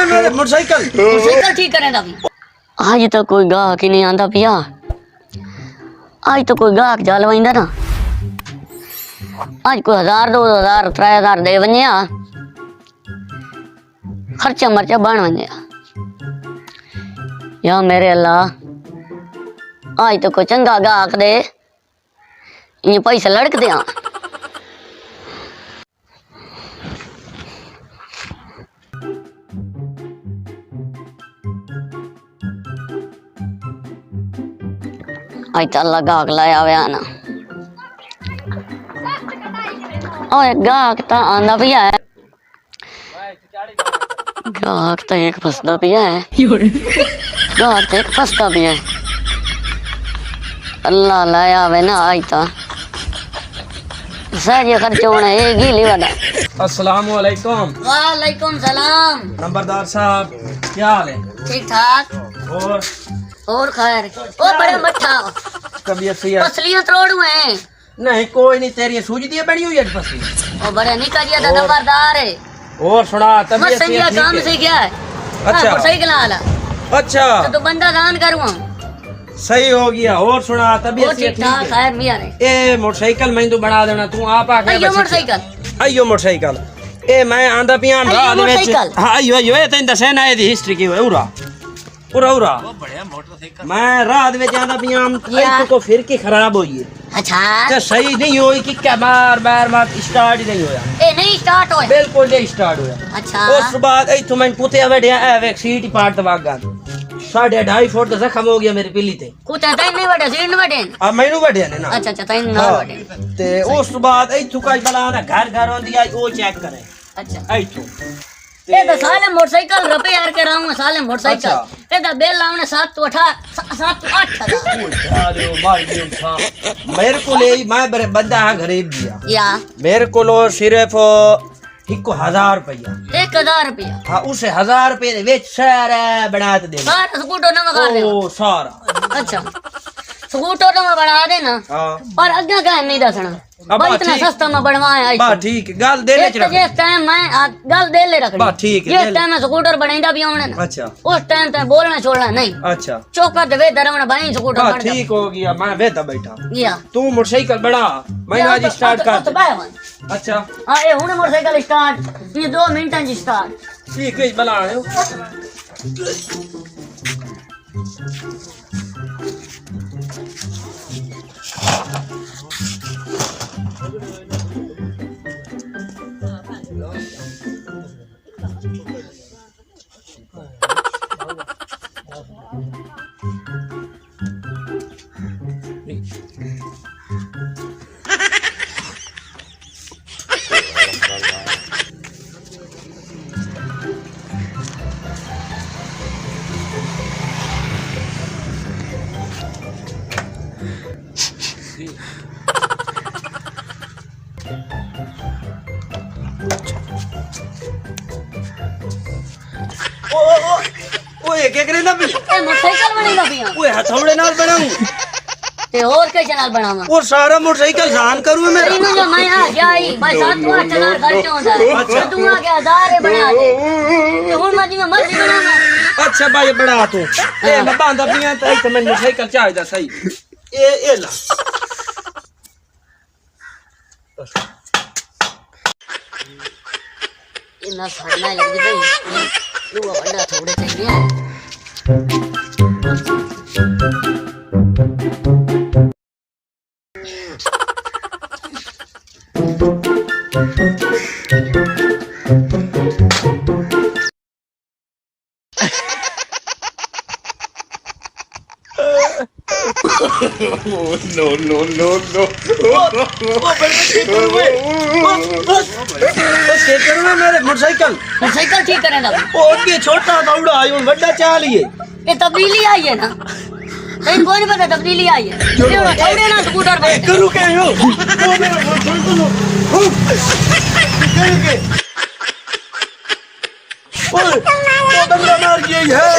मेरे मोटरसाइकिल ठीक करें अभी। आज तो कोई गाहक ही नहीं आंदा पिया। आज तो कोई गाहक जल वहींदा ना। आज कोई 1000 2000 3000 दे वने खर्चा मर्चा बन वने या मेरे अल्लाह। आज तो कोई चंगा गाहक दे ये पैसे लड़क दे। आज तो अल्लाह गाहक लाया हुआ ना। और गाहक तो आंदा पिया है। गाहक तो एक फसदा पिया है। गाहक तो एक फसदा पिया है। अल्लाह लाया हुआ ना। आज तो सहजे खर्च होना है गीली वाला। अस्सलाम वालेकुम। वालेकुम सलाम। नंबरदार साहब क्या हाल है? ठीक ठाक और खैर। ओ बड़े मठा तबीयत सही है? पसलियां तोड़ हुए हैं। नहीं कोई नहीं, तेरी सूझ दी बनी हुई है पसली। ओ बड़े निकलिया था नंबरदार है। और सुना तबीयत सही है, काम से क्या है? अच्छा मोटरसाइकिल आला। अच्छा तो बंदा दान करूँ। सही हो गया। और सुना तबीयत ठीक ठाक खैर मियां ने। ए मोटरसाइकिल मैं तो बना देना तू आप आके आइयो मोटरसाइकिल। आइयो मोटरसाइकिल ए मैं आंदा पिया रात विच। हां आइयो आइयो ए तैन दसे ना एदी हिस्ट्री की उरा उरा उरा बढ़िया मोटरसाइकिल मैं रात विच आंदा पिया इस को फिर की खराब होई है। अच्छा ते सही नहीं होई कि क्या मार स्टार्ट ही नहीं होया। ए नहीं स्टार्ट होया बिल्कुल नहीं स्टार्ट होया। अच्छा उस बाद इथों मैं पुते वड्या ए वे सीट पाट दवागा 2.5 फुट का जख्म हो गया मेरी पिली ते। कुछ तैन नहीं वड्या सीट न वड्या। अब मैनू वड्या ने ना। अच्छा अच्छा तैन ना वड्या ते उस बाद इथों का बला ना घर होंदी आई ओ चेक करे। अच्छा इथों ए तो साले मोटरसाइकिल रिपेयर कराऊंगा साले मोटरसाइकिल। ए तो बिल आउने 7 to 8 मेरे को ले मैं बंदा गरीब दिया या मेरे को लो सिर्फ 1000 रुपया 1000 रुपया। हाँ उसे 1000 रुपये विच सारा बना दे सारा स्कूटर नवा कर दे। ओ सारा अच्छा स्कूटर नवा बना देना। हाँ और आगे का नहीं दसना भाई इतना सस्ता में बनवाया। बा ठीक गल दे ले रख जिस टाइम मैं गल दे ले रख बा ठीक है जिस टाइम मैं स्कूटर बनाइंदा भी होने ना। अच्छा उस टाइम तक बोलना छोड़ना नहीं। अच्छा चौका दे दरवण भाई स्कूटर बा बन ठीक हो गया मैं वेदा बैठा या तू मोटरसाइकिल बना मैं आज स्टार्ट कर। अच्छा हां ये हुने मोटरसाइकिल स्टार्ट ये 2 मिनटां जी स्टार्ट ठीक है बना रहे हो। ओए क्या करे ना भी ए मोटरसाइकिल बनेगा भी ओए हथौड़े नाल बनाऊं ते और के चैनल बनावा और सारा मोटरसाइकिल जान करूं मैं। इनु जो मैं आ जाई भाई 7 to 8 चैनल खर्च होता है। अच्छा तू आ के 1000 बना दे ते हुन मर्जी में मर्जी बनाना। अच्छा भाई बड़ा तू ए मैं बांधा पिया तो इथे मैं मोटरसाइकिल चाहिदा सही ए ला इना साड़ना लग गई लू बड़ा थोड़े चाहिए। No. मेरे मोटरसाइकिल ठीक करें अब। ओके छोटा दौड़ा आई हूं बड़ा चाल ये तब्दीली आई है ना। नहीं कोई नहीं पता तब्दीली आई है। थोड़े ना स्कूटर पे करू के हो ओ मेरा मोटरसाइकिल ओए तो बंदा मार गया है।